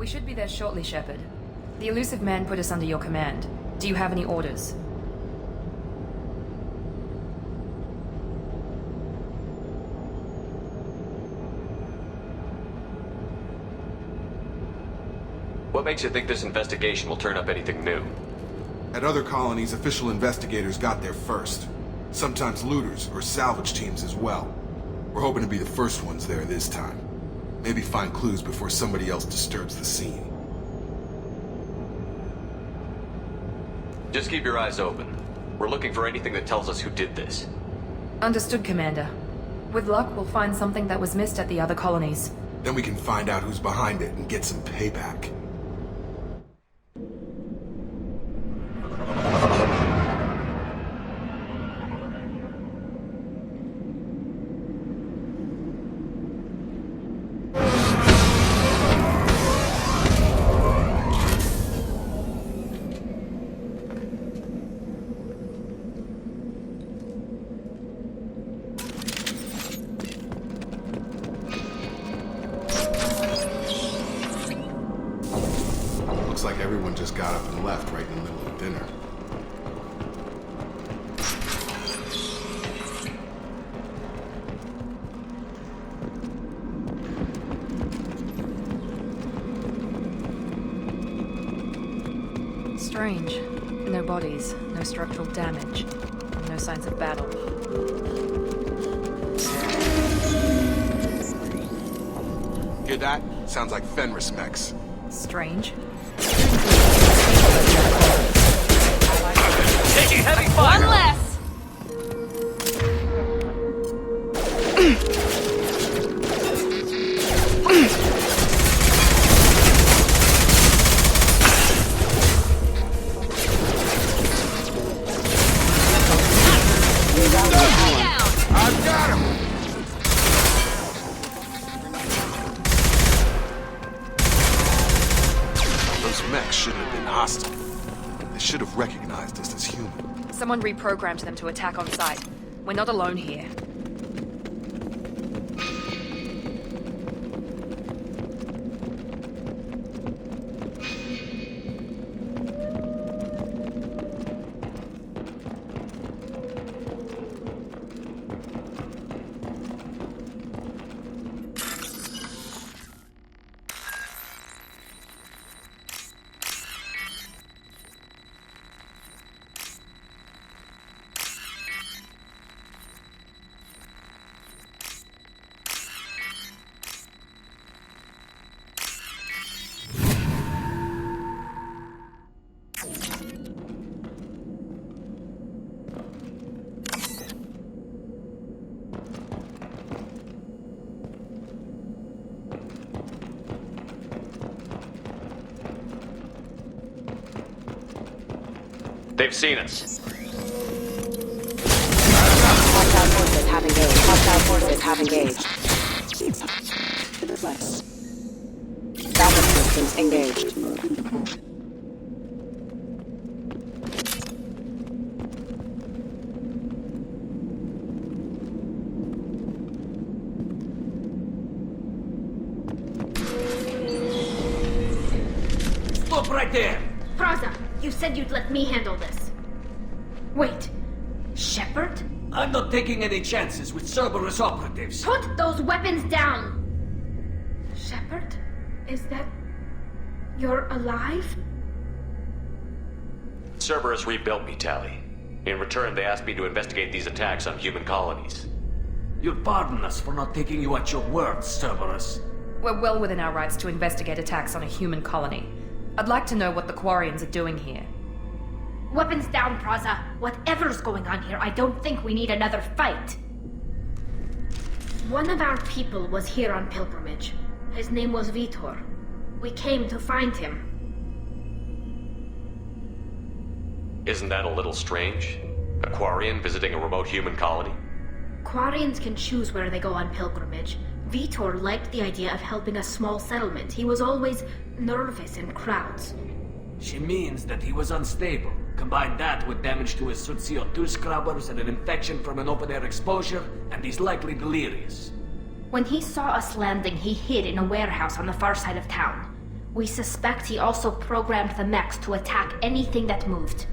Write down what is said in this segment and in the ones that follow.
should be there shortly, Shepard. The elusive man put us under your command. Do you have any orders? What makes you think this investigation will turn up anything new? At other colonies, official investigators got there first. Sometimes looters or salvage teams as well. We're hoping to be the first ones there this time. Maybe find clues before somebody else disturbs the scene. Just keep your eyes open. We're looking for anything that tells us who did this. Understood, Commander. With luck, we'll find something that was missed at the other colonies. Then we can find out who's behind it and get some payback. Looks like everyone just got up and left right in the middle of dinner. Strange. No bodies, no structural damage, no signs of battle. Hear that? Sounds like Fenris mechs. Strange. Taking heavy fire! One less! I've got him! Those mechs shouldn't have been hostile. They should have recognized us as human. Someone reprogrammed them to attack on sight. We're not alone here. They've seen us. Hostile forces have engaged. Hostile forces have engaged. Backup systems engaged. Stop right there! Praza, you said you'd let me handle this. Wait, Shepard? I'm not taking any chances with Cerberus operatives. Put those weapons down! Shepard? Is that... you're alive? Cerberus rebuilt me, Tally. In return, they asked me to investigate these attacks on human colonies. You'll pardon us for not taking you at your word, Cerberus. We're well within our rights to investigate attacks on a human colony. I'd like to know what the Quarians are doing here. Weapons down, Praza. Whatever's going on here, I don't think we need another fight. One of our people was here on pilgrimage. His name was Vitor. We came to find him. Isn't that a little strange? A Quarian visiting a remote human colony? Quarians can choose where they go on pilgrimage. Vitor liked the idea of helping a small settlement. He was always nervous in crowds. She means that he was unstable. Combine that with damage to his CO2 scrubbers and an infection from an open-air exposure, and he's likely delirious. When he saw us landing, he hid in a warehouse on the far side of town. We suspect he also programmed the mechs to attack anything that moved.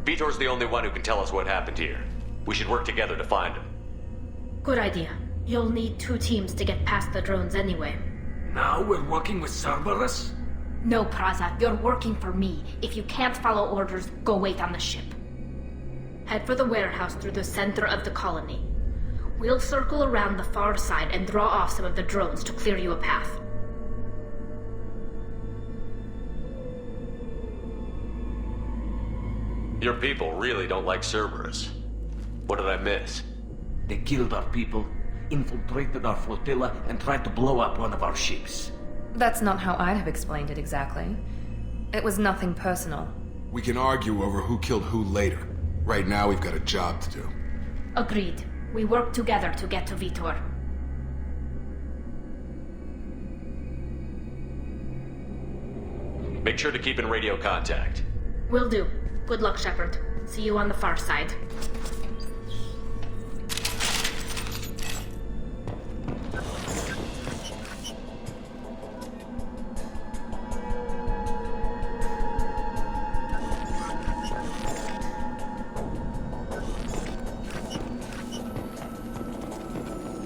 Vitor's the only one who can tell us what happened here. We should work together to find him. Good idea. You'll need 2 teams to get past the drones anyway. Now we're working with Cerberus? No, Praza, you're working for me. If you can't follow orders, go wait on the ship. Head for the warehouse through the center of the colony. We'll circle around the far side and draw off some of the drones to clear you a path. Your people really don't like Cerberus. What did I miss? They killed our people, infiltrated our flotilla, and tried to blow up one of our ships. That's not how I'd have explained it exactly. It was nothing personal. We can argue over who killed who later. Right now, we've got a job to do. Agreed. We work together to get to Vitor. Make sure to keep in radio contact. Will do. Good luck, Shepard. See you on the far side.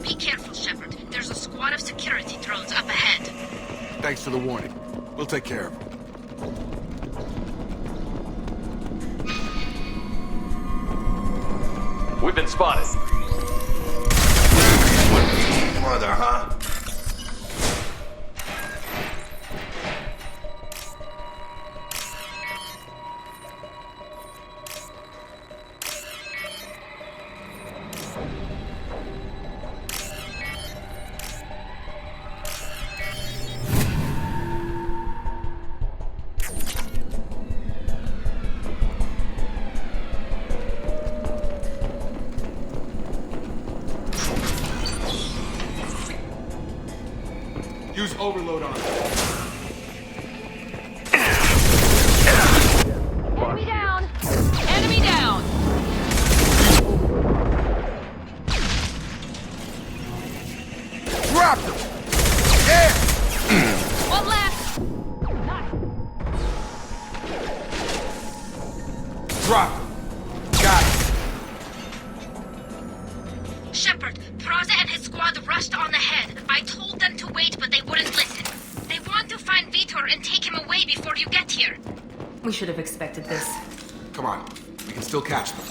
Be careful, Shepard. There's a squad of security drones up ahead. Thanks for the warning. We'll take care of them. We've been spotted. Mother, huh? Use overload on it. Enemy down! Enemy down! Dropped him! Yeah! One left! Dropped him. Got it. Shepard, Praza and his squad rushed on ahead. I told them to wait, but they wouldn't listen. They want to find Vitor and take him away before you get here. We should have expected this. Come on. We can still catch them.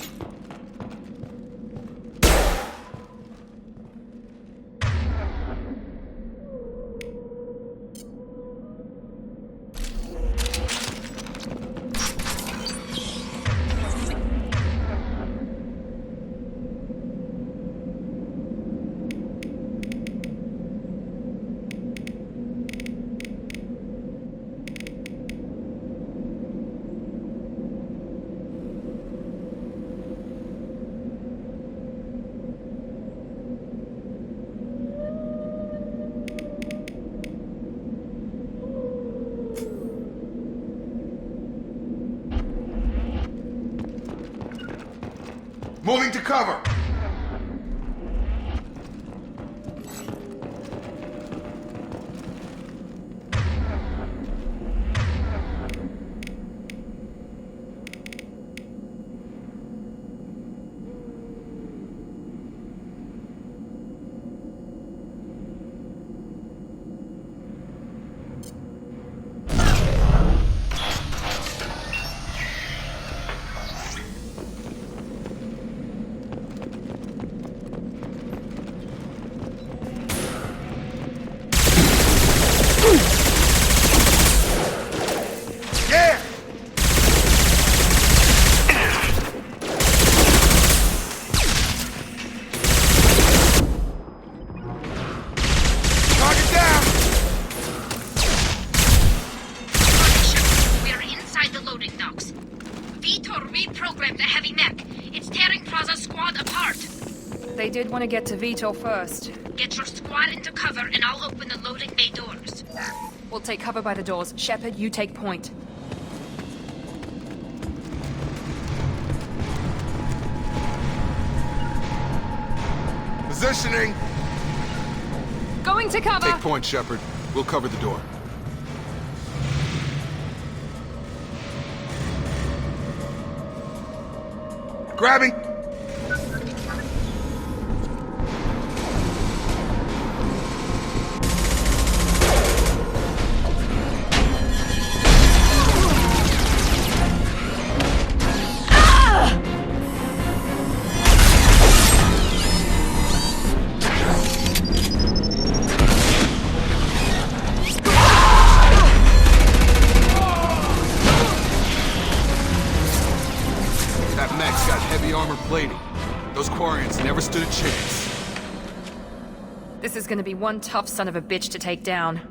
Moving to cover! reprogrammed the heavy mech. It's tearing Praza's squad apart. They did want to get to Vitor first. Get your squad into cover and I'll open the loading bay doors. We'll take cover by the doors. Shepard, you take point. Positioning. Going to cover. Take point, Shepard. We'll cover the door. Grabbing! Those Quarians never stood a chance. This is gonna be one tough son of a bitch to take down.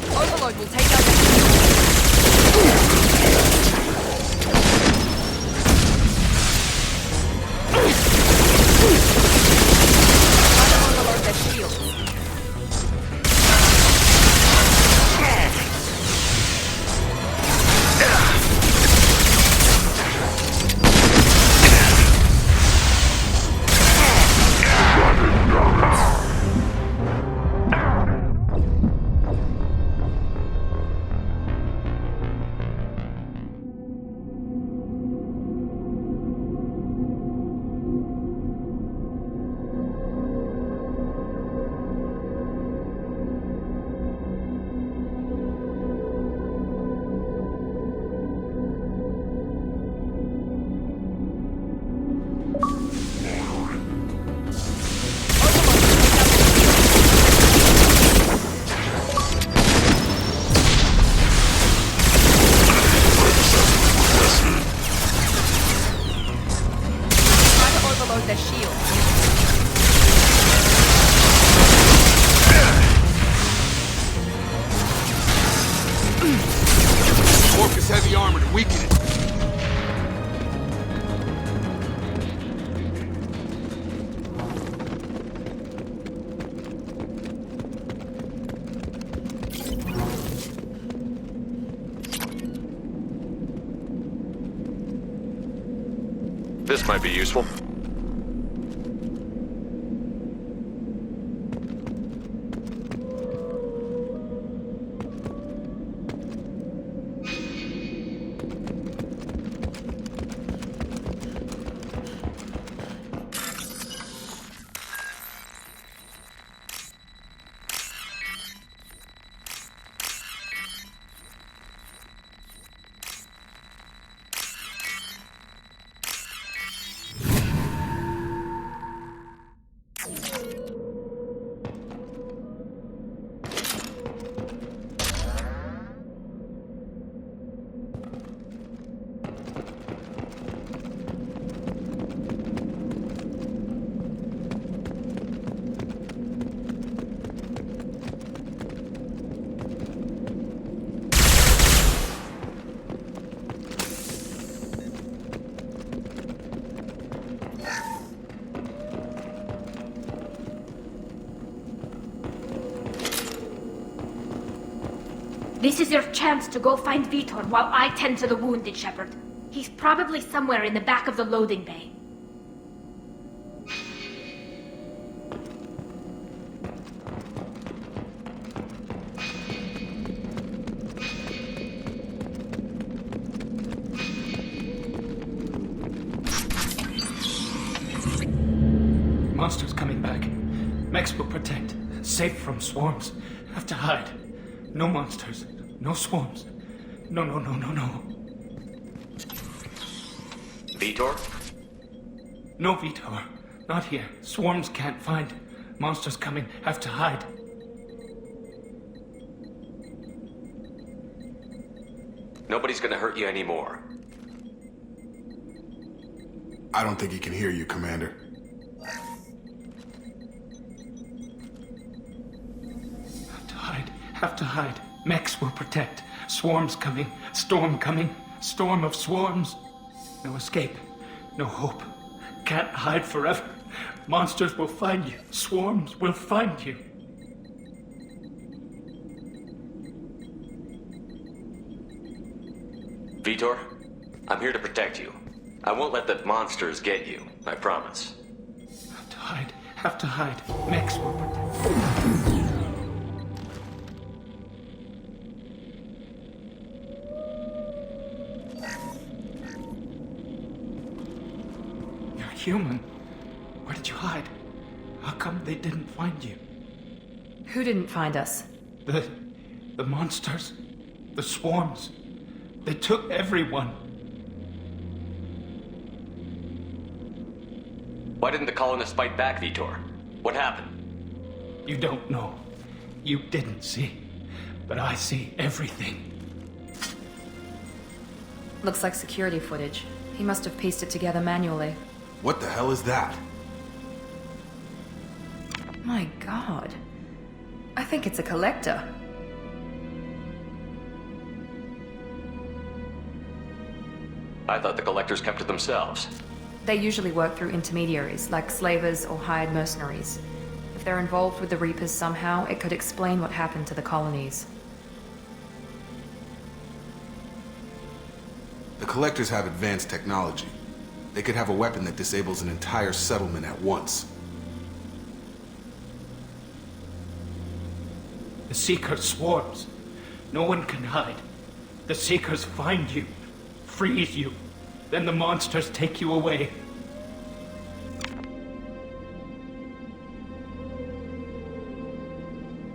Overload will take out the... Try to overload their shields. Their shield. Warp is heavy armor to weaken it. This might be useful. This is your chance to go find Vitor while I tend to the wounded, Shepard. He's probably somewhere in the back of the loading bay. Monsters coming back. Mex will protect. Safe from swarms. Have to hide. No monsters. No swarms. No. Vitor? No, Vitor. Not here. Swarms can't find. Monsters coming. Have to hide. Nobody's gonna hurt you anymore. I don't think he can hear you, Commander. Have to hide. Mex will protect. Swarms coming. Storm coming. Storm of swarms. No escape. No hope. Can't hide forever. Monsters will find you. Swarms will find you. Vitor, I'm here to protect you. I won't let the monsters get you. I promise. have to hide. Mex will protect. You're human. Where did you hide? How come they didn't find you? Who didn't find us? The monsters. The swarms. They took everyone. Why didn't the colonists fight back, Vitor? What happened? You don't know. You didn't see. But I see everything. Looks like security footage. He must have pieced it together manually. What the hell is that? My god. I think it's a collector. I thought the collectors kept to themselves. They usually work through intermediaries, like slavers or hired mercenaries. If they're involved with the Reapers somehow, it could explain what happened to the colonies. The collectors have advanced technology. They could have a weapon that disables an entire settlement at once. The Seeker swarms. No one can hide. The Seekers find you, freeze you, then the monsters take you away.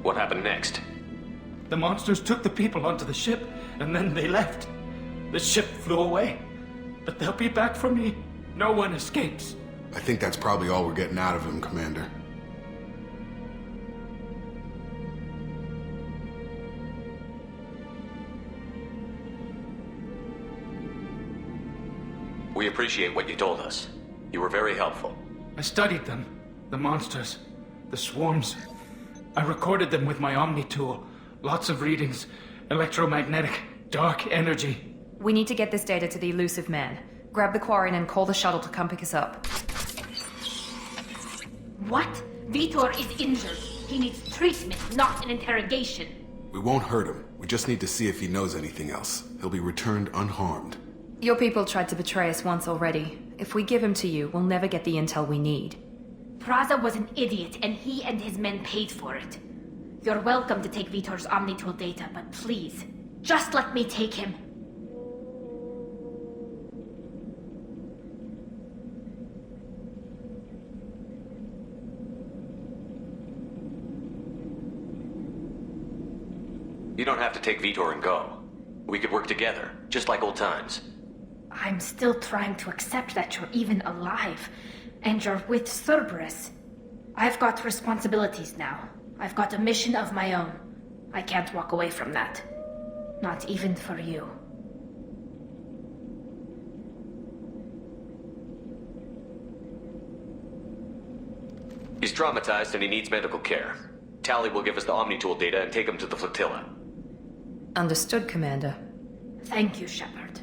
What happened next? The monsters took the people onto the ship, and then they left. The ship flew away. But they'll be back for me. No one escapes. I think that's probably all we're getting out of him, Commander. We appreciate what you told us. You were very helpful. I studied them. The monsters. The swarms. I recorded them with my Omni tool. Lots of readings. Electromagnetic. Dark energy. We need to get this data to the elusive man. Grab the Quarian and call the shuttle to come pick us up. What? Vitor is injured. He needs treatment, not an interrogation. We won't hurt him. We just need to see if he knows anything else. He'll be returned unharmed. Your people tried to betray us once already. If we give him to you, we'll never get the intel we need. Praza was an idiot, and he and his men paid for it. You're welcome to take Vitor's Omnitool data, but please, just let me take him. You don't have to take Vitor and go. We could work together, just like old times. I'm still trying to accept that you're even alive, and you're with Cerberus. I've got responsibilities now. I've got a mission of my own. I can't walk away from that. Not even for you. He's traumatized and he needs medical care. Tally will give us the Omnitool data and take him to the flotilla. Understood, Commander. Thank you, Shepard.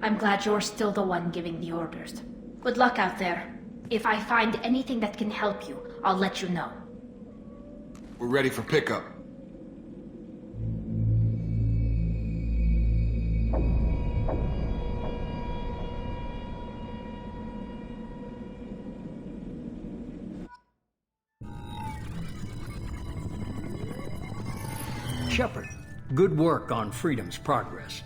I'm glad you're still the one giving the orders. Good luck out there. If I find anything that can help you, I'll let you know. We're ready for pickup. Shepard, good work on Freedom's progress.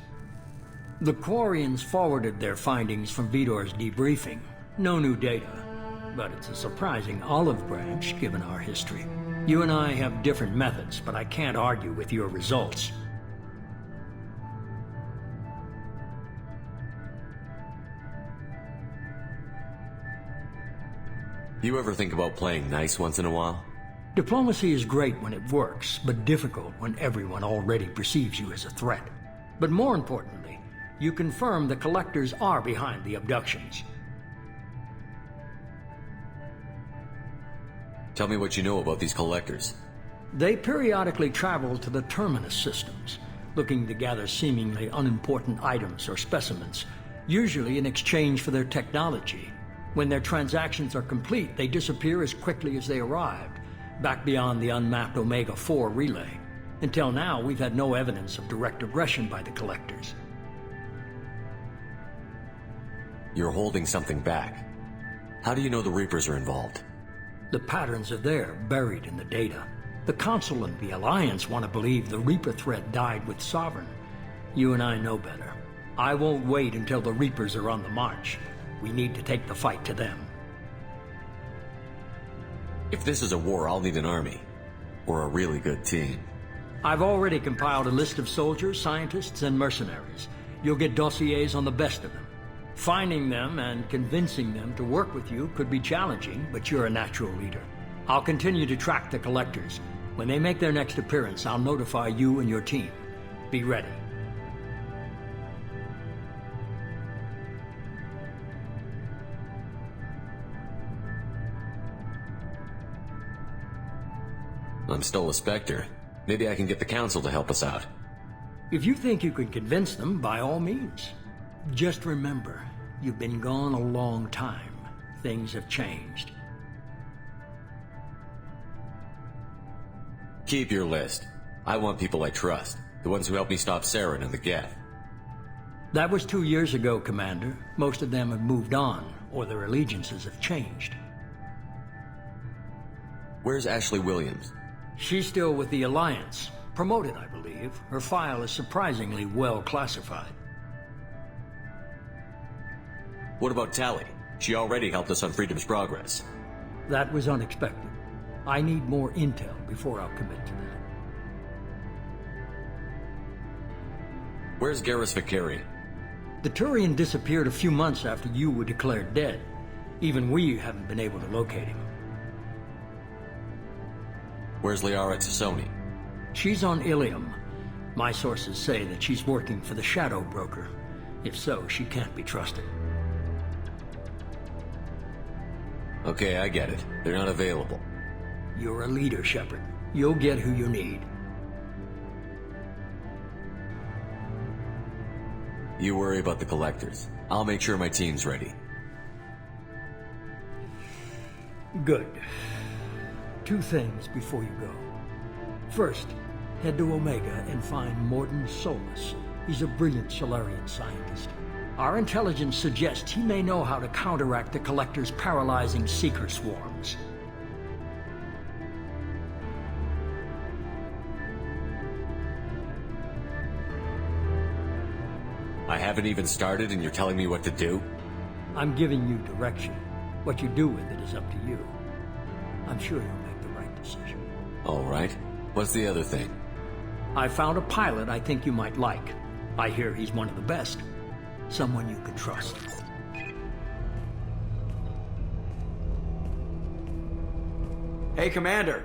The Quarians forwarded their findings from Vitor's debriefing. No new data, but it's a surprising olive branch given our history. You and I have different methods, but I can't argue with your results. You ever think about playing nice once in a while? Diplomacy is great when it works, but difficult when everyone already perceives you as a threat. But more importantly, you confirm the collectors are behind the abductions. Tell me what you know about these collectors. They periodically travel to the Terminus systems, looking to gather seemingly unimportant items or specimens, usually in exchange for their technology. When their transactions are complete, they disappear as quickly as they arrived, back beyond the unmapped Omega-4 relay. Until now, we've had no evidence of direct aggression by the collectors. You're holding something back. How do you know the Reapers are involved? The patterns are there, buried in the data. The Council and the Alliance want to believe the Reaper threat died with Sovereign. You and I know better. I won't wait until the Reapers are on the march. We need to take the fight to them. If this is a war, I'll need an army. Or a really good team. I've already compiled a list of soldiers, scientists, and mercenaries. You'll get dossiers on the best of them. Finding them and convincing them to work with you could be challenging, but you're a natural leader. I'll continue to track the collectors. When they make their next appearance, I'll notify you and your team. Be ready. I'm still a Spectre. Maybe I can get the Council to help us out. If you think you can convince them, by all means. Just remember, you've been gone a long time. Things have changed. Keep your list. I want people I trust. The ones who helped me stop Saren and the Geth. That was 2 years ago, Commander. Most of them have moved on, or their allegiances have changed. Where's Ashley Williams? She's still with the Alliance. Promoted, I believe. Her file is surprisingly well classified. What about Tally? She already helped us on Freedom's Progress. That was unexpected. I need more intel before I'll commit to that. Where's Garrus Vakarian? The Turian disappeared a few months after you were declared dead. Even we haven't been able to locate him. Where's Liara Tassoni? She's on Ilium. My sources say that she's working for the Shadow Broker. If so, she can't be trusted. Okay, I get it. They're not available. You're a leader, Shepard. You'll get who you need. You worry about the collectors. I'll make sure my team's ready. Good. 2 things before you go. First, head to Omega and find Mordin Solus. He's a brilliant Solarian scientist. Our intelligence suggests he may know how to counteract the Collector's paralyzing Seeker swarms. I haven't even started and you're telling me what to do? I'm giving you direction. What you do with it is up to you. I'm sure you'll make the right decision. All right. What's the other thing? I found a pilot I think you might like. I hear he's one of the best. Someone you can trust. Hey, Commander.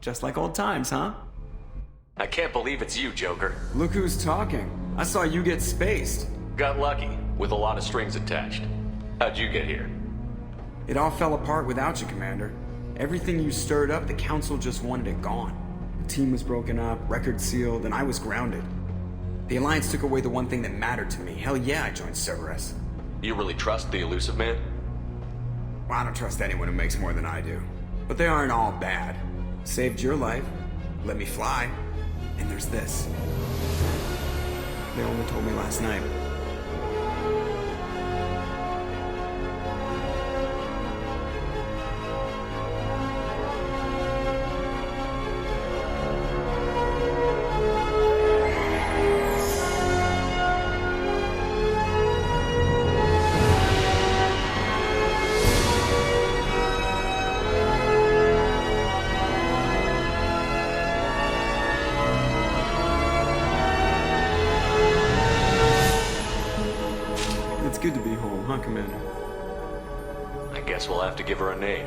Just like old times, huh? I can't believe it's you, Joker. Look who's talking. I saw you get spaced. Got lucky, with a lot of strings attached. How'd you get here? It all fell apart without you, Commander. Everything you stirred up, the Council just wanted it gone. The team was broken up, record sealed, and I was grounded. The Alliance took away the one thing that mattered to me. Hell yeah, I joined Cerberus. You really trust the Elusive Man? Well, I don't trust anyone who makes more than I do. But they aren't all bad. Saved your life, let me fly, and there's this. They only told me last night. It's good to be home, huh, Commander? I guess we'll have to give her a name.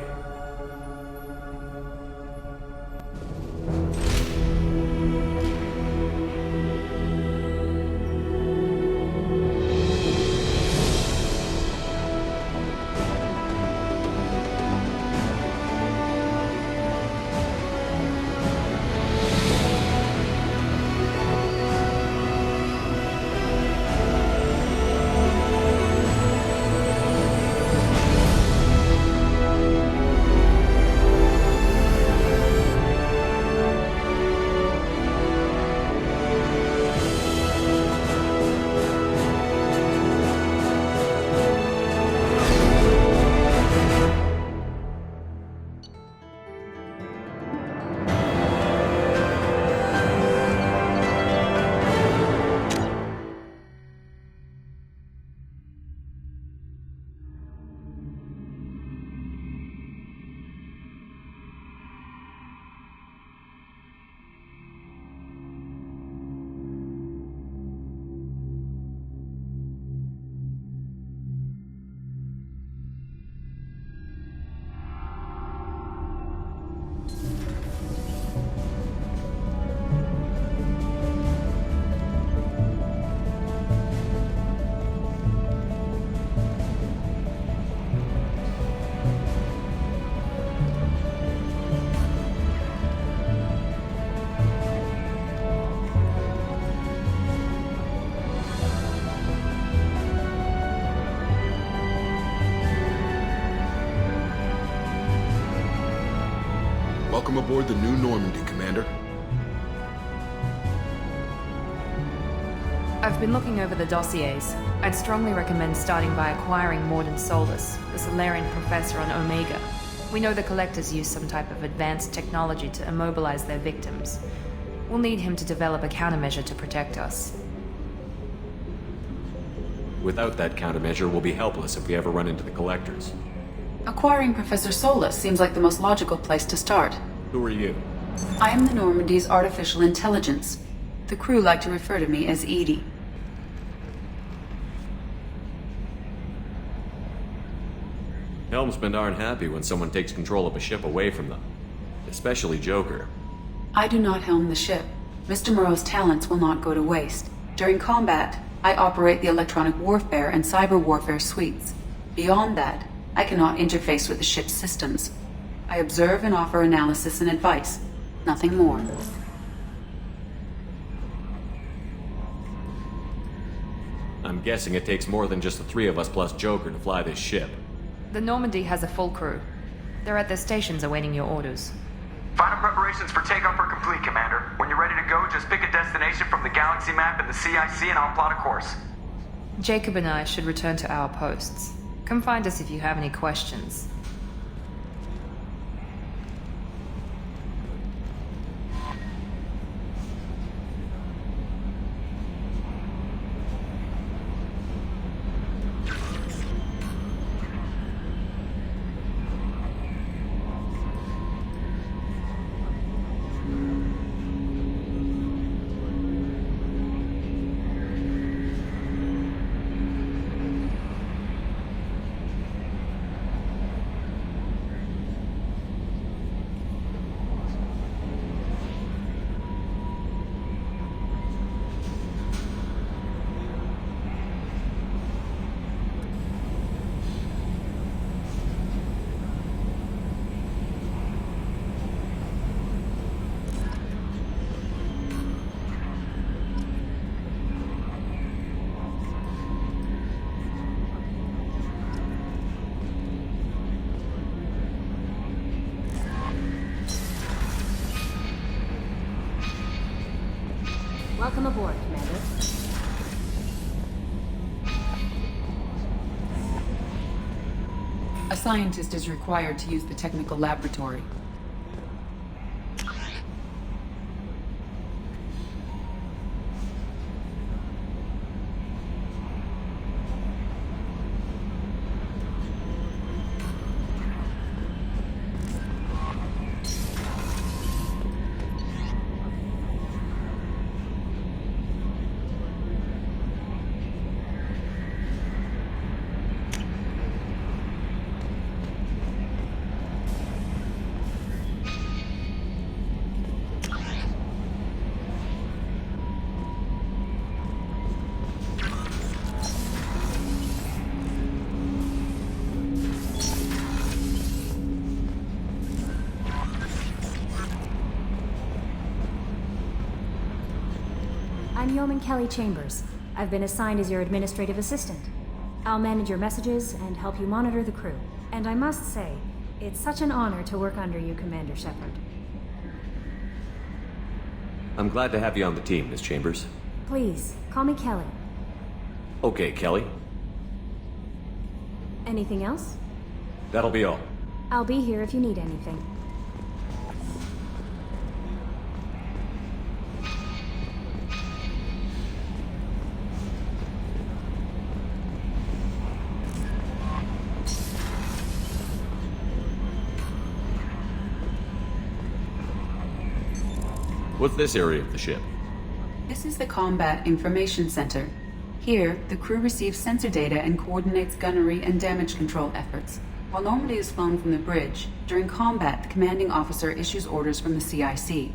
Welcome aboard the new Normandy, Commander. I've been looking over the dossiers. I'd strongly recommend starting by acquiring Morden Solus, the Solarian professor on Omega. We know the Collectors use some type of advanced technology to immobilize their victims. We'll need him to develop a countermeasure to protect us. Without that countermeasure, we'll be helpless if we ever run into the Collectors. Acquiring Professor Solus seems like the most logical place to start. Who are you? I am the Normandy's artificial intelligence. The crew like to refer to me as Edie. Helmsmen aren't happy when someone takes control of a ship away from them. Especially Joker. I do not helm the ship. Mr. Moreau's talents will not go to waste. During combat, I operate the electronic warfare and cyber warfare suites. Beyond that, I cannot interface with the ship's systems. I observe and offer analysis and advice. Nothing more. I'm guessing it takes more than just the three of us plus Joker to fly this ship. The Normandy has a full crew. They're at their stations awaiting your orders. Final preparations for takeoff are complete, Commander. When you're ready to go, just pick a destination from the galaxy map in the CIC and I'll plot a course. Jacob and I should return to our posts. Come find us if you have any questions. Welcome aboard, Commander. A scientist is required to use the technical laboratory. I'm Yeoman Kelly Chambers. I've been assigned as your administrative assistant. I'll manage your messages and help you monitor the crew. And I must say, it's such an honor to work under you, Commander Shepard. I'm glad to have you on the team, Miss Chambers. Please, call me Kelly. Okay, Kelly. Anything else? That'll be all. I'll be here if you need anything. What's this area of the ship? This is the Combat Information Center. Here, the crew receives sensor data and coordinates gunnery and damage control efforts. While Normandy is flown from the bridge, during combat, the commanding officer issues orders from the CIC.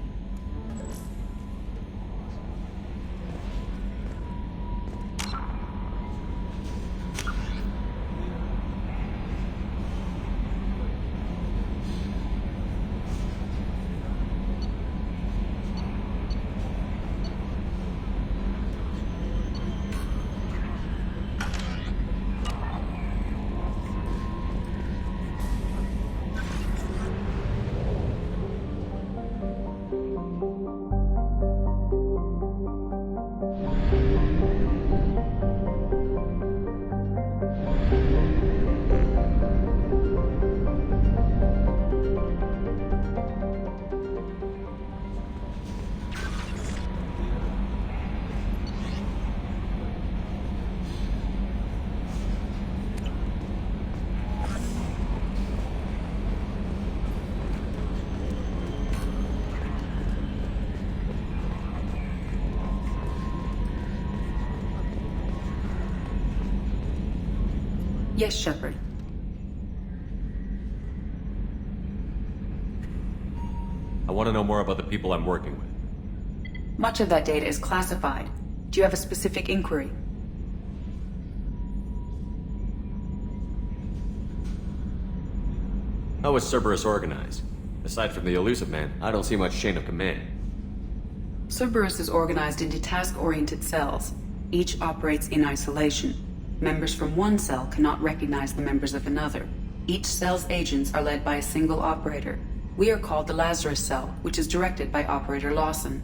Yes, Shepard. I want to know more about the people I'm working with. Much of that data is classified. Do you have a specific inquiry? How is Cerberus organized? Aside from the elusive man, I don't see much chain of command. Cerberus is organized into task-oriented cells. Each operates in isolation. Members from one cell cannot recognize the members of another. Each cell's agents are led by a single operator. We are called the Lazarus Cell, which is directed by Operator Lawson.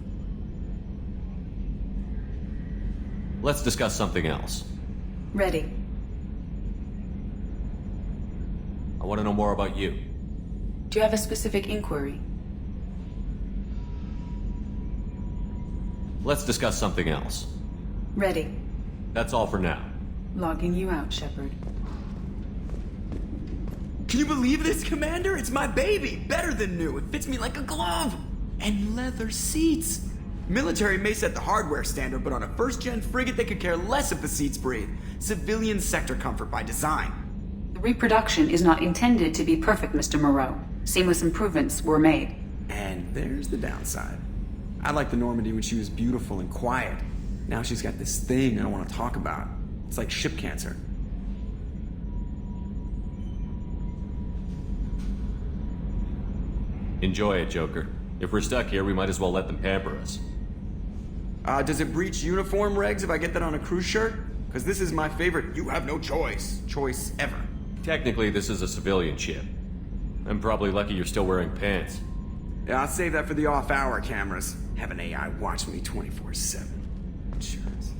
Let's discuss something else. Ready. I want to know more about you. Do you have a specific inquiry? Let's discuss something else. Ready. That's all for now. Logging you out, Shepard. Can you believe this, Commander? It's my baby! Better than new. It fits me like a glove! And leather seats! Military may set the hardware standard, but on a first-gen frigate they could care less if the seats breathe. Civilian sector comfort by design. The reproduction is not intended to be perfect, Mr. Moreau. Seamless improvements were made. And there's the downside. I liked the Normandy when she was beautiful and quiet. Now she's got this thing I don't want to talk about. It's like ship cancer. Enjoy it, Joker. If we're stuck here, we might as well let them pamper us. Does it breach uniform regs if I get that on a crew shirt? Because this is my favorite you have no choice ever. Technically, this is a civilian ship. I'm probably lucky you're still wearing pants. Yeah, I'll save that for the off-hour cameras. Have an AI watch me 24/7. Insurance.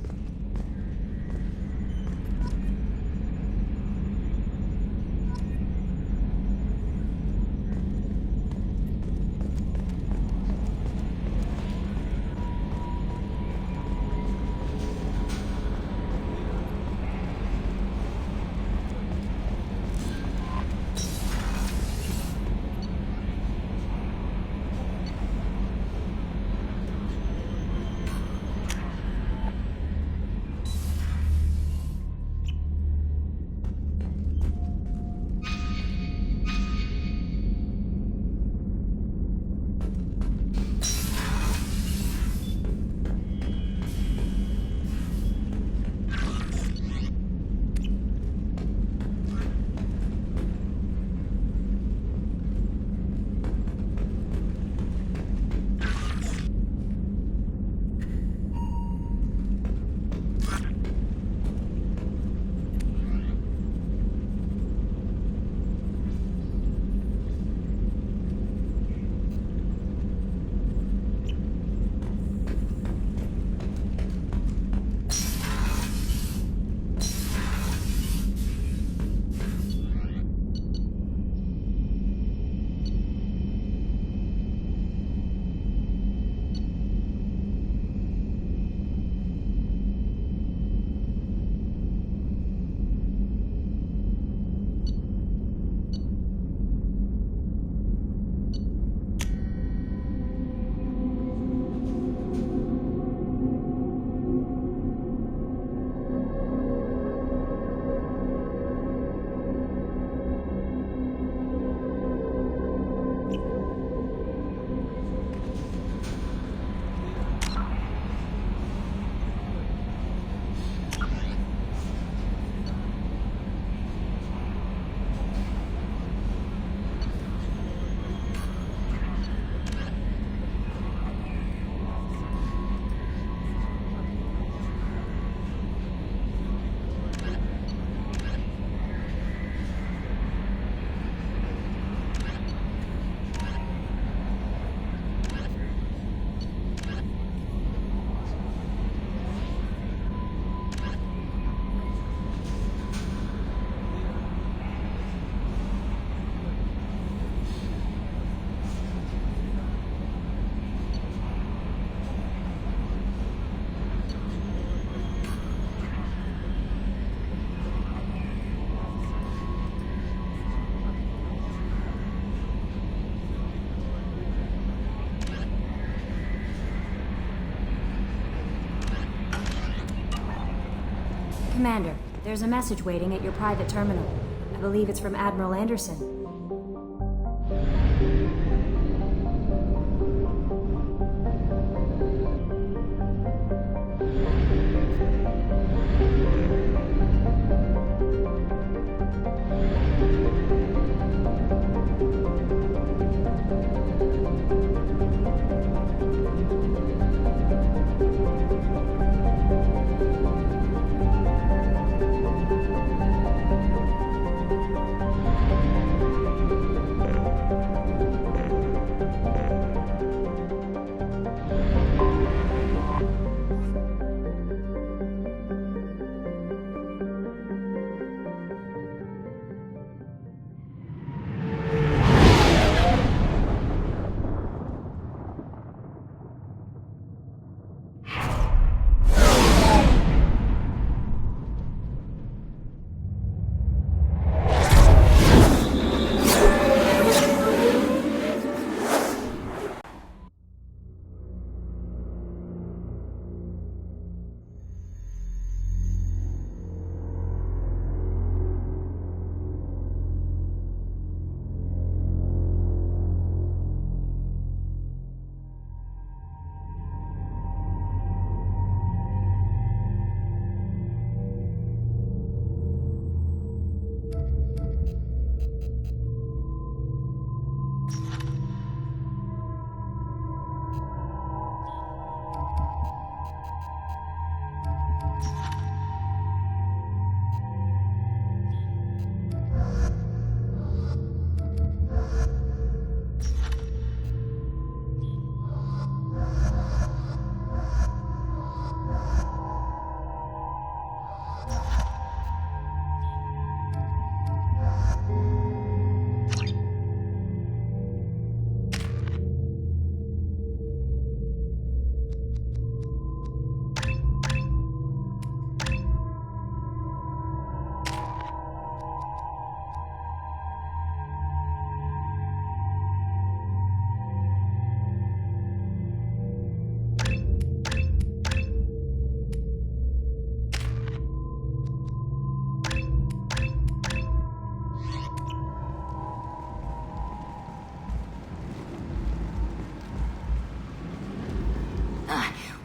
Commander, There's a message waiting at your private terminal. I believe it's from Admiral Anderson.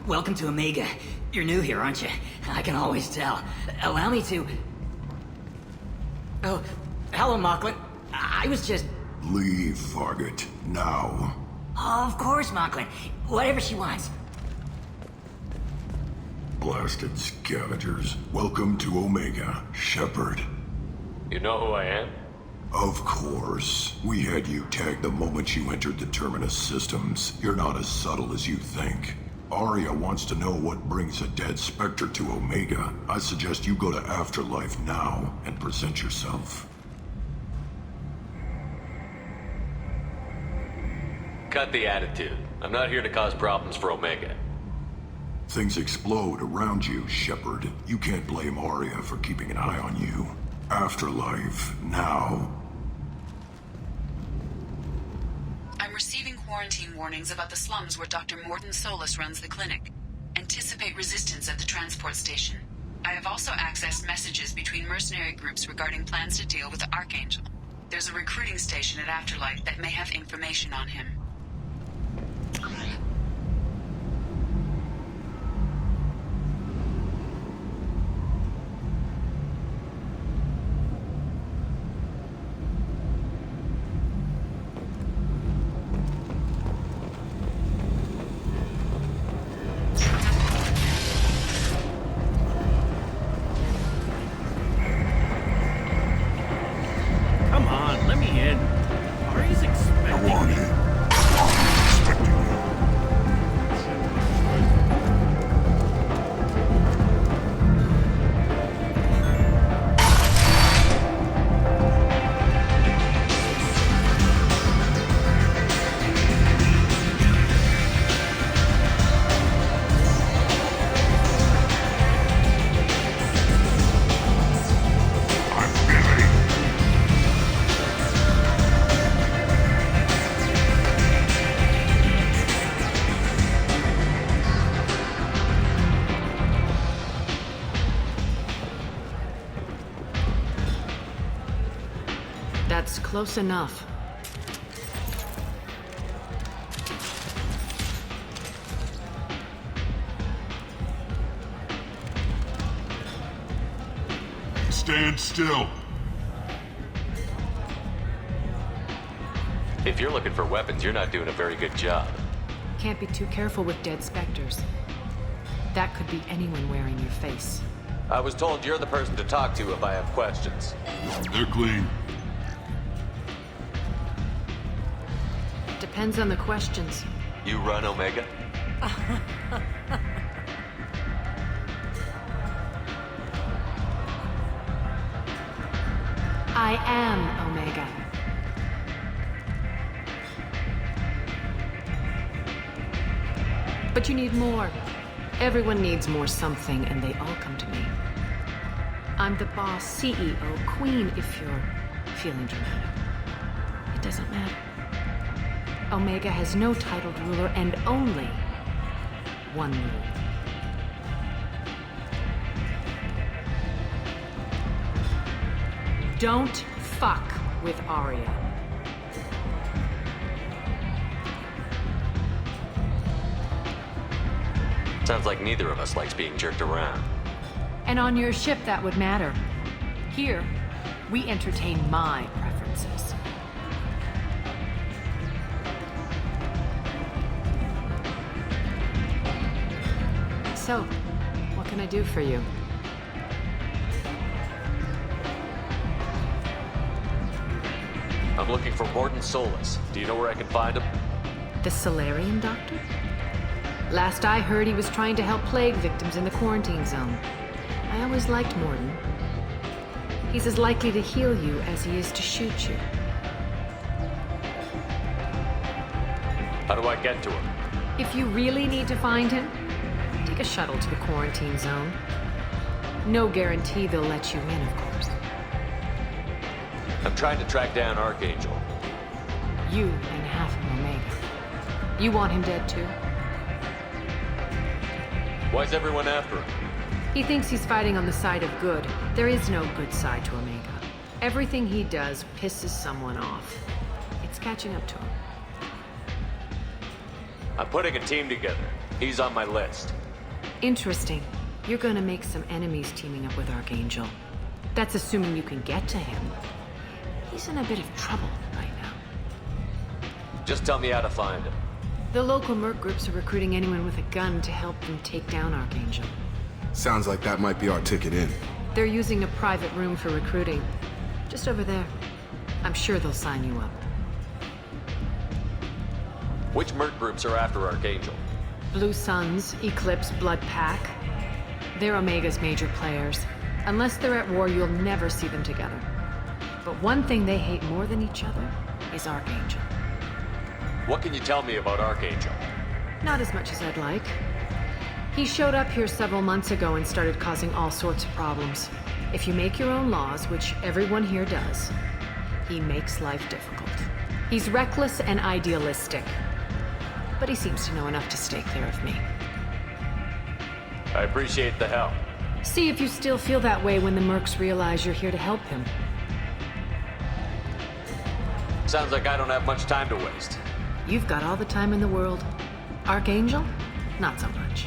Welcome to Omega. You're new here, aren't you? I can always tell. Allow me to... Oh, hello, Mocklin. I was just... Leave, Fargate. Now. Oh, of course, Mocklin. Whatever she wants. Blasted scavengers. Welcome to Omega, Shepard. You know who I am? Of course. We had you tagged the moment you entered the Terminus systems. You're not as subtle as you think. Aria wants to know what brings a dead Spectre to Omega. I suggest you go to Afterlife now and present yourself. Cut the attitude. I'm not here to cause problems for Omega. Things explode around you, Shepard. You can't blame Aria for keeping an eye on you. Afterlife, now. I'm receiving quarantine warnings about the slums where Dr. Mordin Solus runs the clinic. Anticipate resistance at the transport station. I have also accessed messages between mercenary groups regarding plans to deal with the Archangel. There's a recruiting station at Afterlife that may have information on him. Come on, let me in. Ari's expecting me. That's close enough. Stand still. If you're looking for weapons, you're not doing a very good job. Can't be too careful with dead specters. That could be anyone wearing your face. I was told you're the person to talk to if I have questions. They're clean. Depends on the questions. You run Omega? I am Omega. But you need more. Everyone needs more something, and they all come to me. I'm the boss, CEO, queen, if you're feeling dramatic. It doesn't matter. Omega has no titled ruler and only one rule. Don't fuck with Arya. Sounds like neither of us likes being jerked around. And on your ship, that would matter. Here, we entertain my preferences. So, what can I do for you? I'm looking for Mordin Solus. Do you know where I can find him? The Solarian doctor? Last I heard, he was trying to help plague victims in the quarantine zone. I always liked Mordin. He's as likely to heal you as he is to shoot you. How do I get to him? If you really need to find him, take a shuttle to the quarantine zone. No guarantee they'll let you in, of course. I'm trying to track down Archangel. You and half of Omega. You want him dead too? Why's everyone after him? He thinks he's fighting on the side of good. There is no good side to Omega. Everything he does pisses someone off. It's catching up to him. I'm putting a team together. He's on my list. Interesting. You're gonna make some enemies teaming up with Archangel. That's assuming you can get to him. He's in a bit of trouble right now. Just tell me how to find him. The local merc groups are recruiting anyone with a gun to help them take down Archangel. Sounds like that might be our ticket in. They're using a private room for recruiting. Just over there. I'm sure they'll sign you up. Which merc groups are after Archangel? Blue Suns, Eclipse, Blood Pack. They're Omega's major players. Unless they're at war, you'll never see them together. But one thing they hate more than each other is Archangel. What can you tell me about Archangel? Not as much as I'd like. He showed up here several months ago and started causing all sorts of problems. If you make your own laws, which everyone here does, he makes life difficult. He's reckless and idealistic. But he seems to know enough to stay clear of me. I appreciate the help. See if you still feel that way when the mercs realize you're here to help him. Sounds like I don't have much time to waste. You've got all the time in the world. Archangel? Not so much.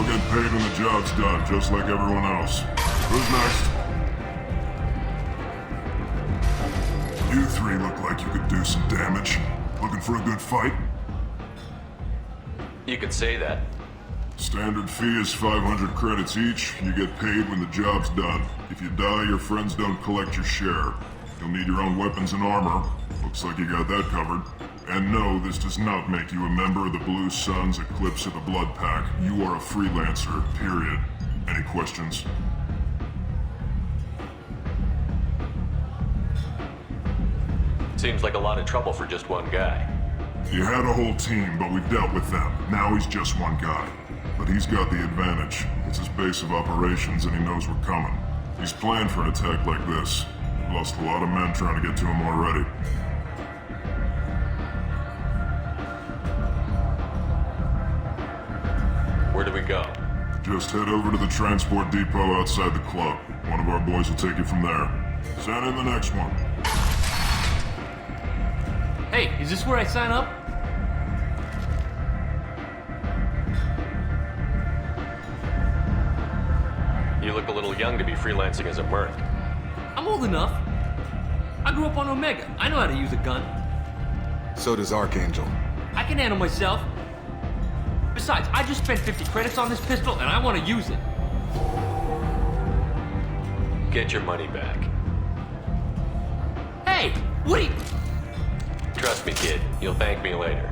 You'll get paid when the job's done, just like everyone else. Who's next? You three look like you could do some damage. Looking for a good fight? You could say that. Standard fee is 500 credits each. You get paid when the job's done. If you die, your friends don't collect your share. You'll need your own weapons and armor. Looks like you got that covered. And no, this does not make you a member of the Blue Suns, Eclipse, or the Blood Pack. You are a freelancer, period. Any questions? Seems like a lot of trouble for just one guy. You had a whole team, but we've dealt with them. Now he's just one guy. But he's got the advantage. It's his base of operations and he knows we're coming. He's planned for an attack like this. We've lost a lot of men trying to get to him already. Where do we go? Just head over to the transport depot outside the club. One of our boys will take you from there. Send in the next one. Hey, is this where I sign up? You look a little young to be freelancing as a merc. I'm old enough. I grew up on Omega. I know how to use a gun. So does Archangel. I can handle myself. Besides, I just spent 50 credits on this pistol and I want to use it. Get your money back. Hey, what are you... Trust me, kid. You'll thank me later.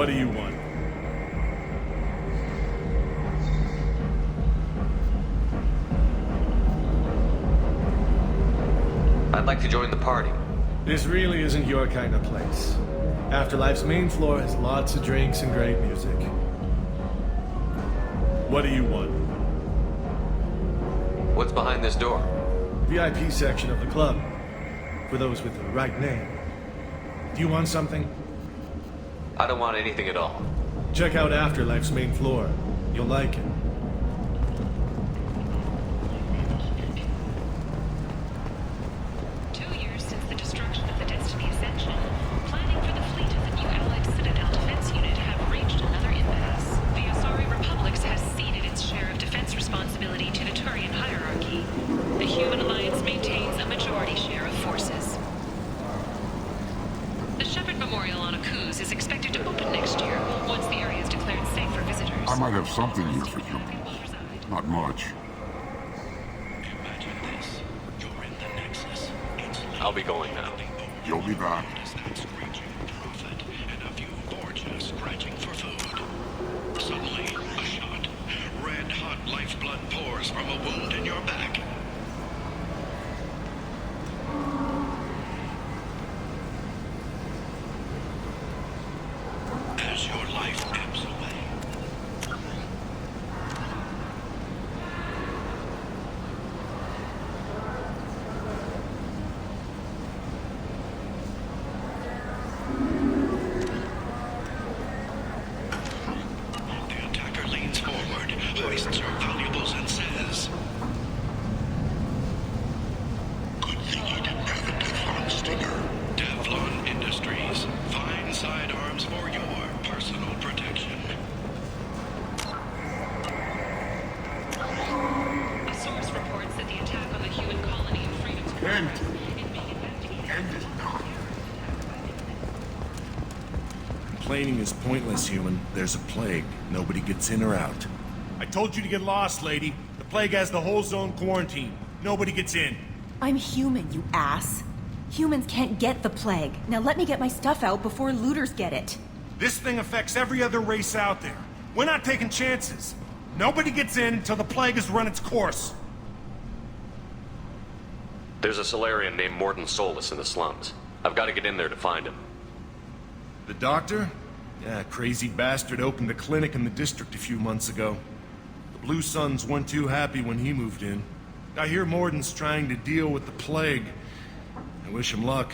What do you want? I'd like to join the party. This really isn't your kind of place. Afterlife's main floor has lots of drinks and great music. What do you want? What's behind this door? VIP section of the club. For those with the right name. Do you want something? I don't want anything at all. Check out Afterlife's main floor. You'll like it. I might have something here for you. Not much. I'll be going now. You'll be back. Suddenly, Complaining is pointless, human. There's a plague. Nobody gets in or out. I told you to get lost, lady. The plague has the whole zone quarantined. Nobody gets in. I'm human, you ass. Humans can't get the plague. Now let me get my stuff out before looters get it. This thing affects every other race out there. We're not taking chances. Nobody gets in until the plague has run its course. There's a Solarian named Morden Solus in the slums. I've got to get in there to find him. The doctor? Yeah, crazy bastard opened a clinic in the district a few months ago. The Blue Suns weren't too happy when he moved in. I hear Morden's trying to deal with the plague. I wish him luck,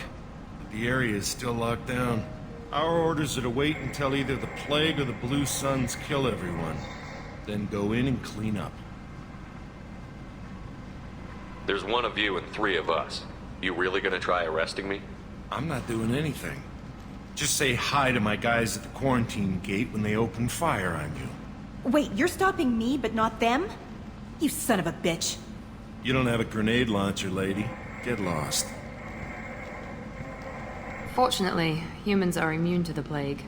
but the area is still locked down. Our orders are to wait until either the plague or the Blue Suns kill everyone. Then go in and clean up. There's one of you and 3 of us. You really gonna try arresting me? I'm not doing anything. Just say hi to my guys at the quarantine gate when they open fire on you. Wait, you're stopping me, but not them? You son of a bitch. You don't have a grenade launcher, lady. Get lost. Fortunately, humans are immune to the plague.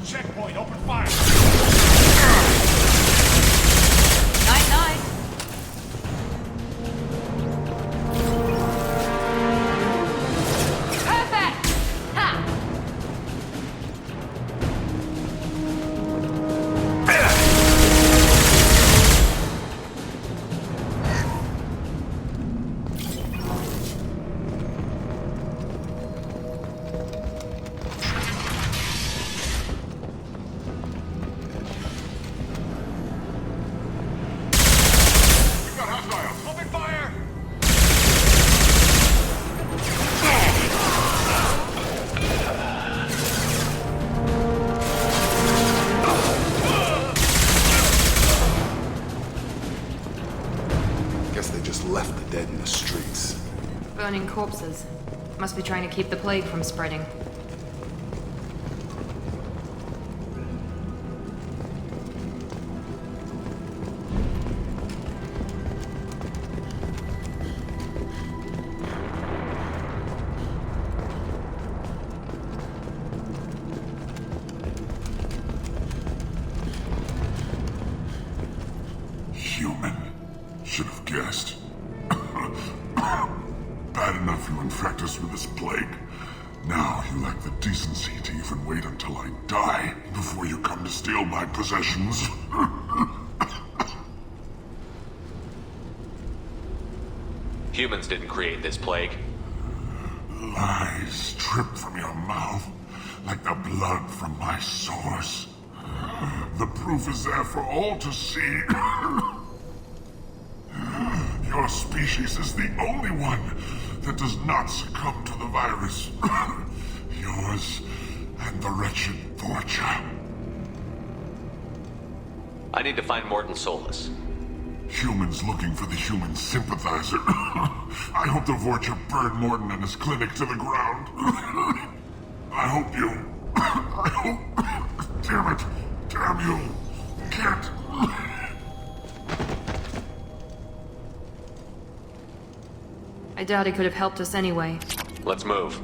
Checkpoint, open fire! Night-night! Perfect! Ha! Left the dead in the streets. Burning corpses. Must be trying to keep the plague from spreading. Human. Should have guessed. Bad enough you infect us with this plague. Now you lack the decency to even wait until I die before you come to steal my possessions. Humans didn't create this plague. Lies drip from your mouth like the blood from my source. The proof is there for all to see. Your species is the only one that does not succumb to the virus. Yours and the wretched Vorcha. I need to find Morden Solus. Humans looking for the human sympathizer. I hope the Vorcha burned Morden and his clinic to the ground. I hope you... I hope... Damn it. Damn you. Can't... I doubt he could have helped us anyway. Let's move.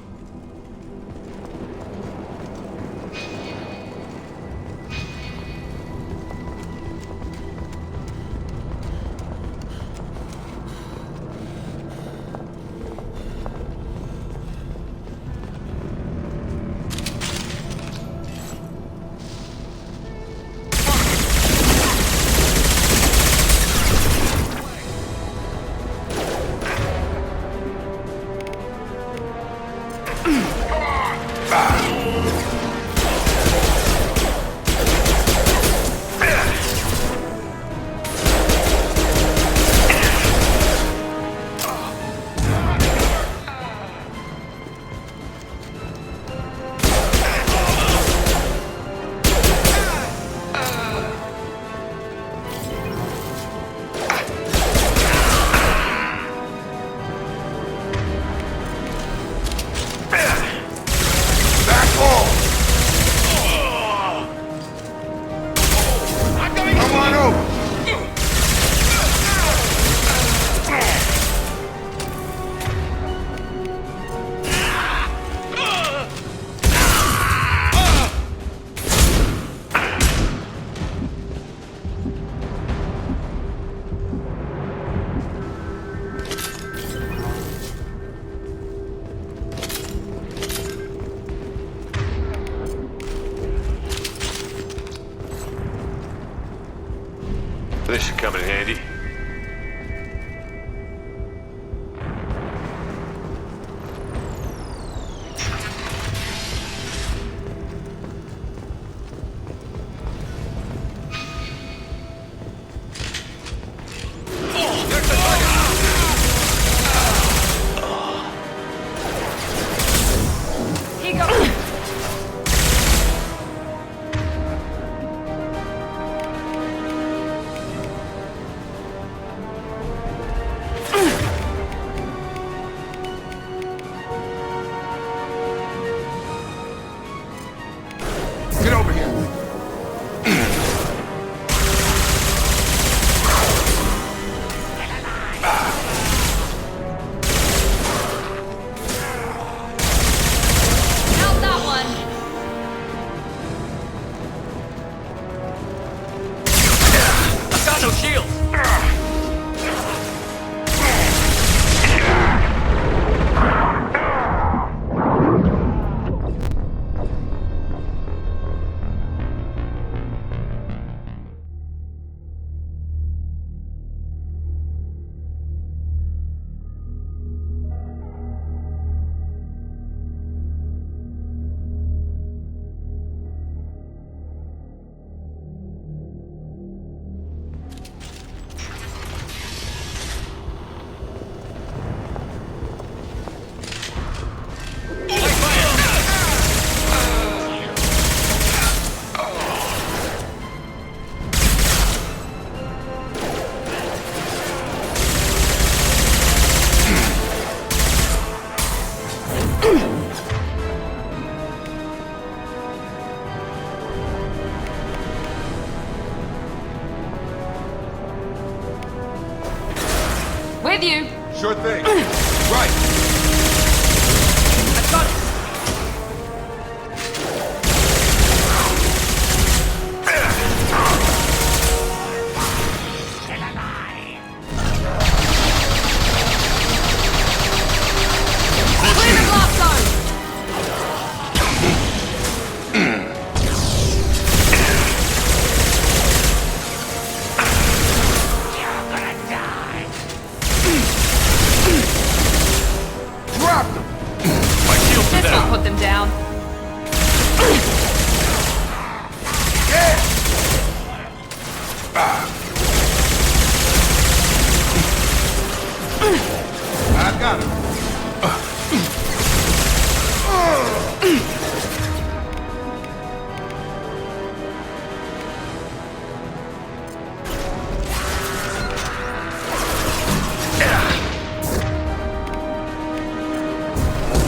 this should come in handy. Get over here. How's that one? I've got no shields! With you. Sure thing. Right. I got it. Clear the blast zone. Drop them. My shields are This will down. put them down. Yeah. I got him.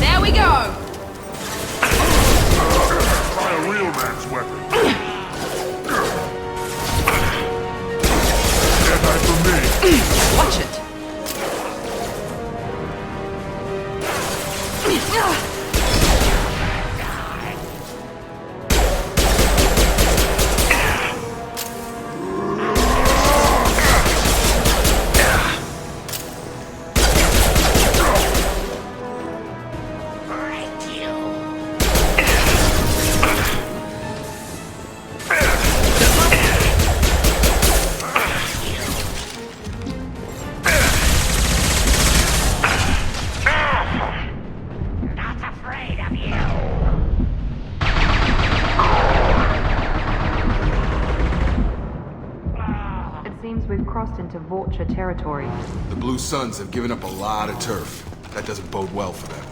There we go. Try a real man's weapon. Stand for me. Watch it. It seems we've crossed into Vulture territory. The Blue Suns have given up a lot of turf. That doesn't bode well for them.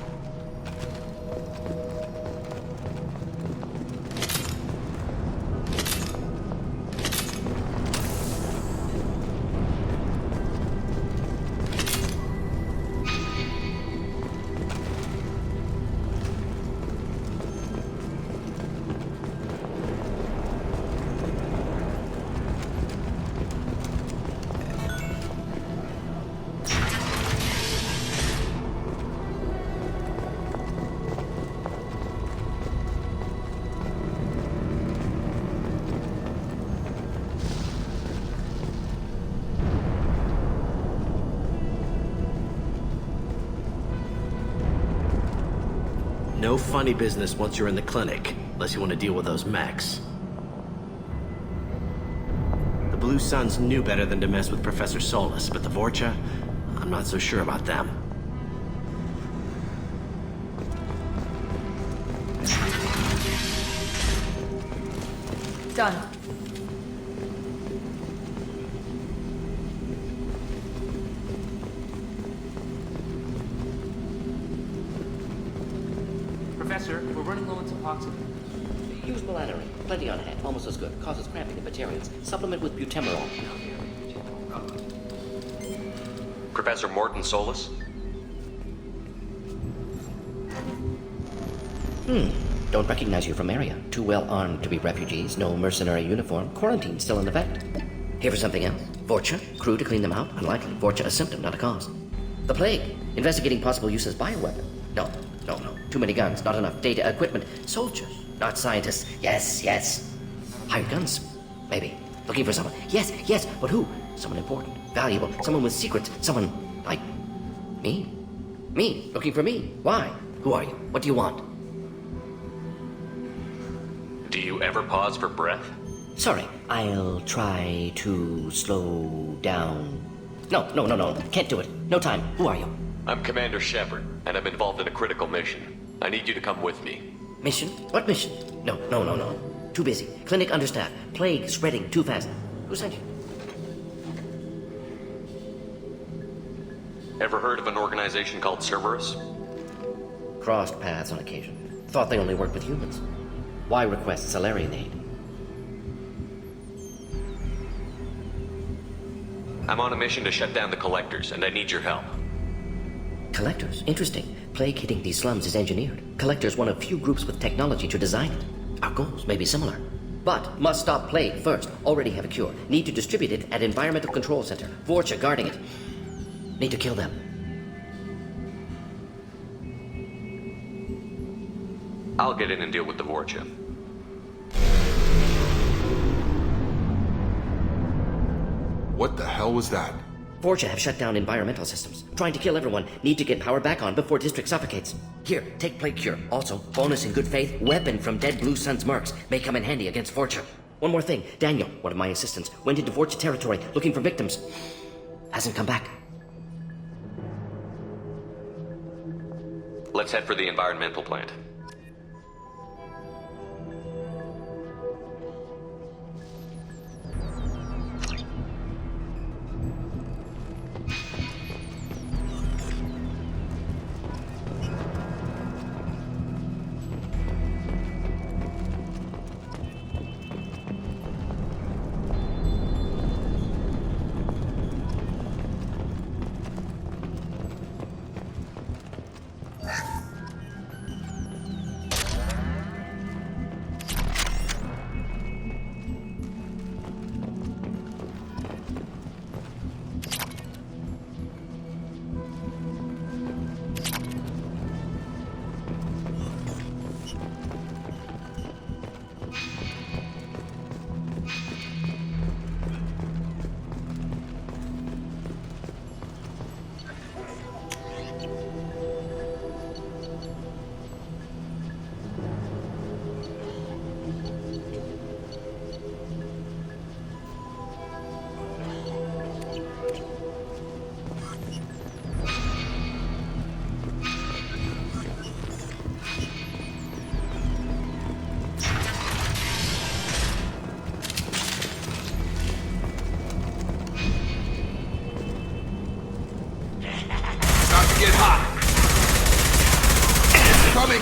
No funny business once you're in the clinic, unless you want to deal with those mechs. The Blue Suns knew better than to mess with Professor Solus, but the Vorcha, I'm not so sure about them. Done. Professor, we're running low on epoxy. Use melanorin. Plenty on hand. Almost as good. Causes cramping in Batarians. Supplement with butemerol. Professor Morton Solus? Don't recognize you from area. Too well armed to be refugees. No mercenary uniform. Quarantine still in effect. Here for something else? Vorcha? Crew to clean them out? Unlikely. Vorcha a symptom, not a cause. The plague. Investigating possible use as bioweapon. No. Too many guns. Not enough data, equipment. Soldiers. Not scientists. Yes. Hired guns? Maybe. Looking for someone. Yes. But who? Someone important. Valuable. Someone with secrets. Someone like me. Me. Looking for me. Why? Who are you? What do you want? Do you ever pause for breath? Sorry, I'll try to slow down. No. Can't do it. No time. Who are you? I'm Commander Shepard, and I'm involved in a critical mission. I need you to come with me. Mission? What mission? No. Too busy. Clinic understaffed. Plague spreading too fast. Who sent you? Ever heard of an organization called Cerberus? Crossed paths on occasion. Thought they only worked with humans. Why request Salarian aid? I'm on a mission to shut down the Collectors, and I need your help. Collectors? Interesting. Plague hitting these slums is engineered. Collectors one of few groups with technology to design it. Our goals may be similar. But must stop plague first. Already have a cure. Need to distribute it at Environmental Control Center. Vorcha guarding it. Need to kill them. I'll get in and deal with the Vorcha. What the hell was that? Vorcha have shut down environmental systems. Trying to kill everyone. Need to get power back on before district suffocates. Here, take plague cure. Also, bonus in good faith, weapon from dead Blue Suns mercs. May come in handy against Vorcha. One more thing. Daniel, one of my assistants, went into Vorcha territory looking for victims. Hasn't come back. Let's head for the environmental plant. Get hot! Coming!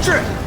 trip!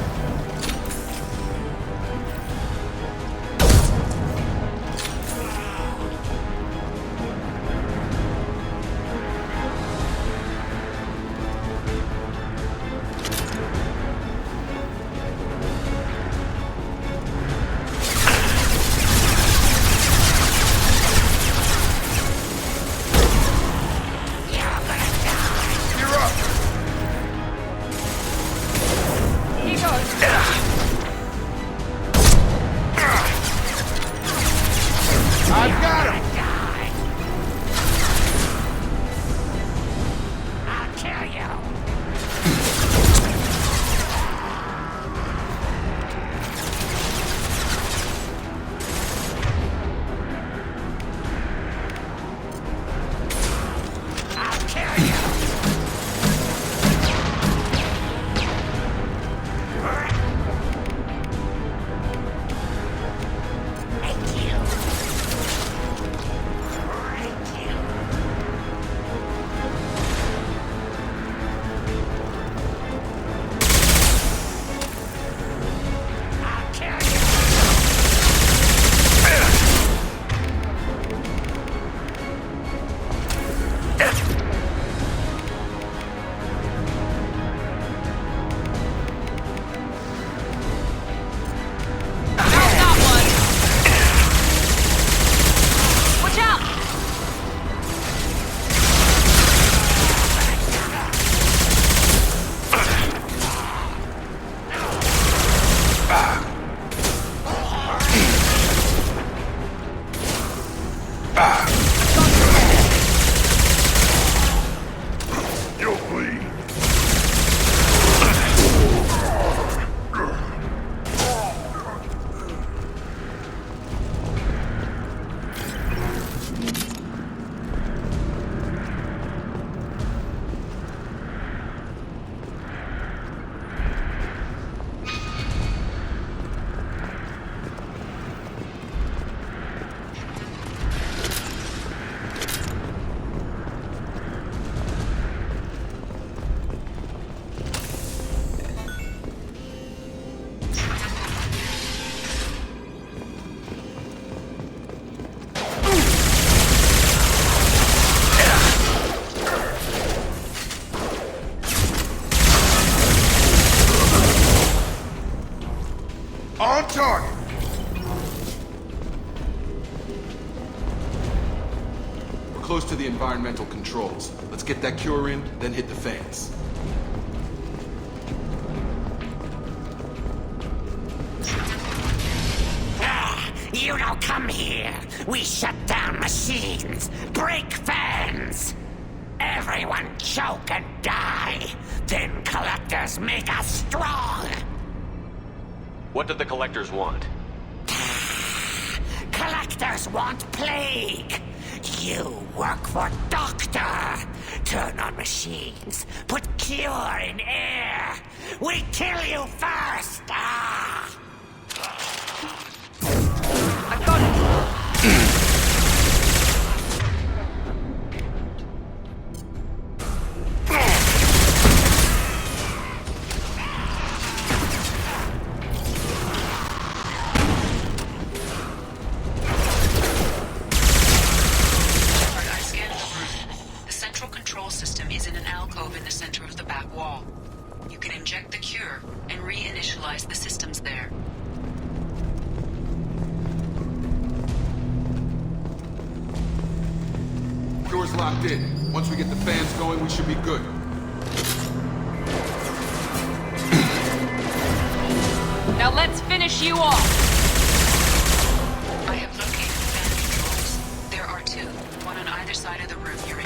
On target! We're close to the environmental controls. Let's get that cure in, then hit the fans. You don't come here. We shut down machines, break fans. Everyone choke and die. Then collectors make us strong. What did the collectors want? Collectors want plague. You work for Doctor. Turn on machines. Put cure in air. We kill you first. I've got it. System is in an alcove in the center of the back wall. You can inject the cure and reinitialize the systems there. Cure's locked in. Once we get the fans going, we should be good. Now let's finish you off! I have located the fan controls. There are two, one on either side of the room you're in.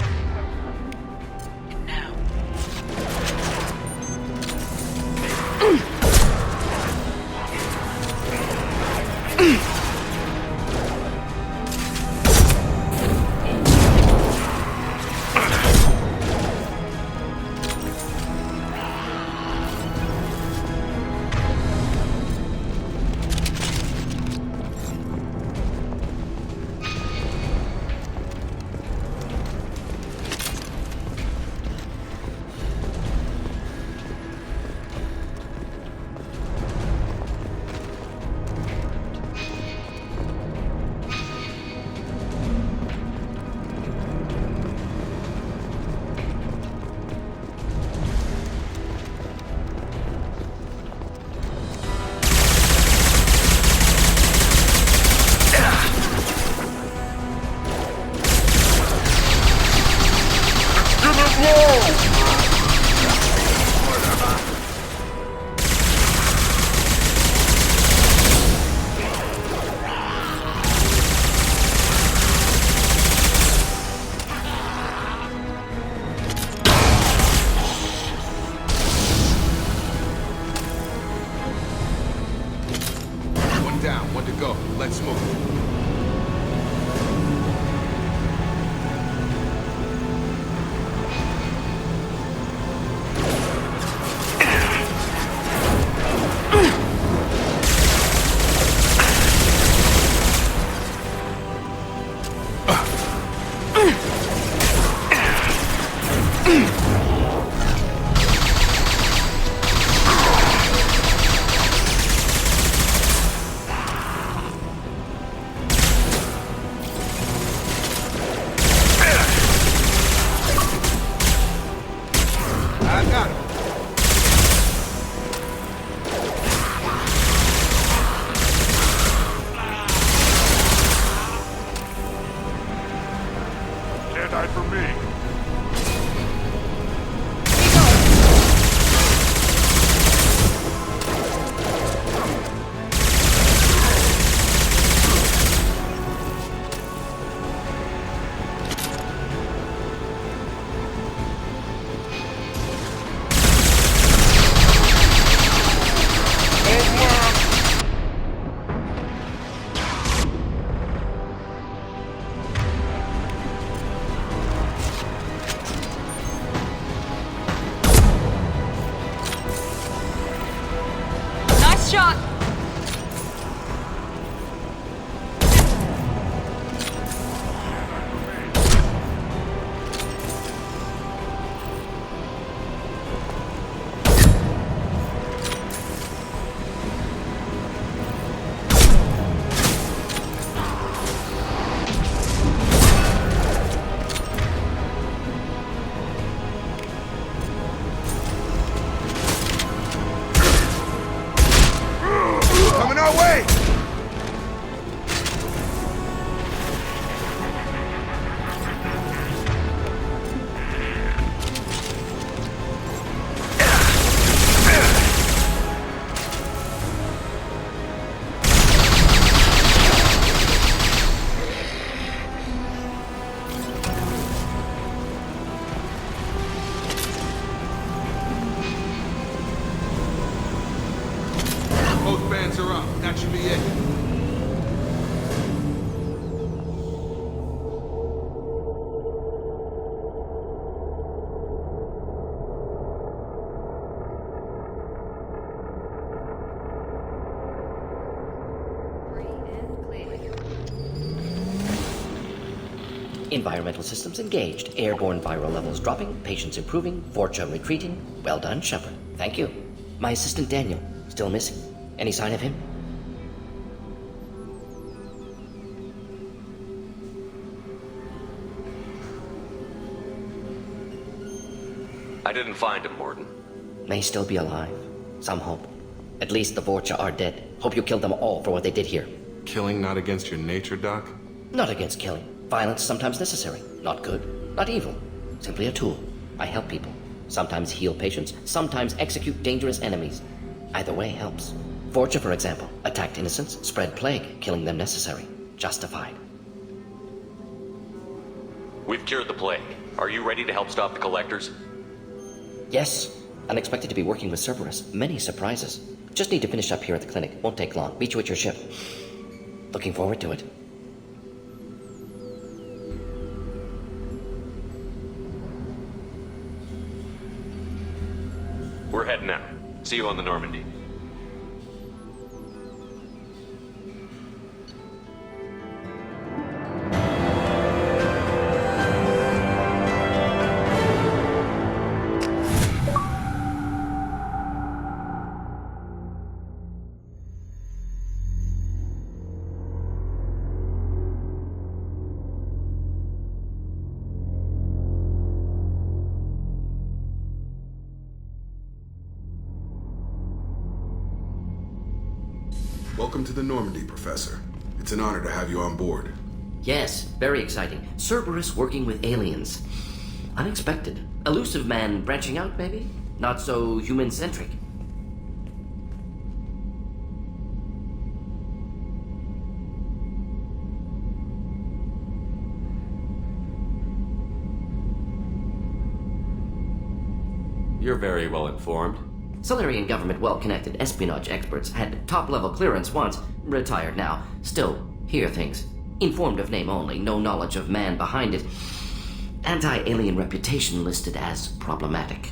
One down, one to go. Let's move. I got him. Can't hide from me. Nice shot! Coming our way! Both bands are up. That should be it. Environmental systems engaged. Airborne viral levels dropping. Patients improving. Vorcha retreating. Well done, Shepard. Thank you. My assistant Daniel. Still missing. Any sign of him? I didn't find him, Morden. May still be alive. Some hope. At least the Vorcha are dead. Hope you killed them all for what they did here. Killing not against your nature, Doc? Not against killing. Violence sometimes necessary. Not good. Not evil. Simply a tool. I help people. Sometimes heal patients. Sometimes execute dangerous enemies. Either way helps. Vorcha, for example, attacked innocents, spread plague, killing them necessary. Justified. We've cured the plague. Are you ready to help stop the collectors? Yes. Unexpected to be working with Cerberus. Many surprises. Just need to finish up here at the clinic. Won't take long. Meet you at your ship. Looking forward to it. We're heading out. See you on the Normandy. Welcome to the Normandy, Professor. It's an honor to have you on board. Yes, very exciting. Cerberus working with aliens. Unexpected. Elusive man branching out, maybe? Not so human-centric. You're very well informed. Solarian government well-connected espionage experts had top-level clearance once, retired now. Still, hear things. Informed of name only, no knowledge of man behind it. Anti-alien reputation listed as problematic.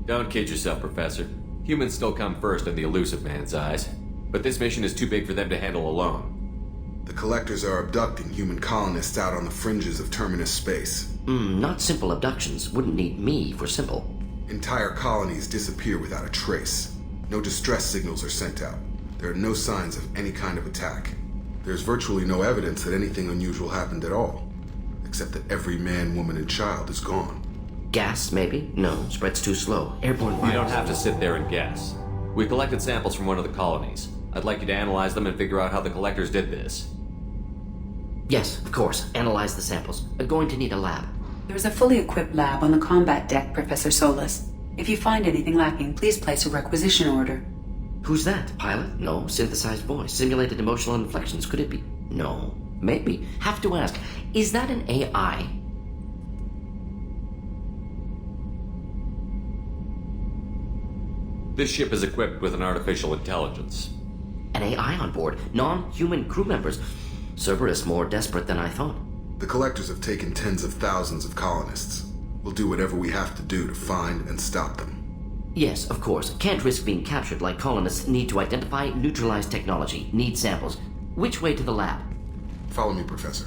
Don't kid yourself, Professor. Humans still come first in the elusive man's eyes. But this mission is too big for them to handle alone. The Collectors are abducting human colonists out on the fringes of Terminus space. Not simple abductions. Wouldn't need me for simple. Entire colonies disappear without a trace. No distress signals are sent out. There are no signs of any kind of attack. There's virtually no evidence that anything unusual happened at all. Except that every man, woman, and child is gone. Gas, maybe? No, spreads too slow. Airborne virus. You don't have to sit there and guess. We collected samples from one of the colonies. I'd like you to analyze them and figure out how the Collectors did this. Yes, of course. Analyze the samples. We're going to need a lab. There is a fully equipped lab on the combat deck, Professor Solis. If you find anything lacking, please place a requisition order. Who's that? Pilot? No. Synthesized voice. Simulated emotional inflections. Could it be? No. Maybe. Have to ask. Is that an AI? This ship is equipped with an artificial intelligence. An AI on board? Non-human crew members? Cerberus more desperate than I thought. The Collectors have taken tens of thousands of colonists. We'll do whatever we have to do to find and stop them. Yes, of course. Can't risk being captured like colonists need to identify, neutralize technology, need samples. Which way to the lab? Follow me, Professor.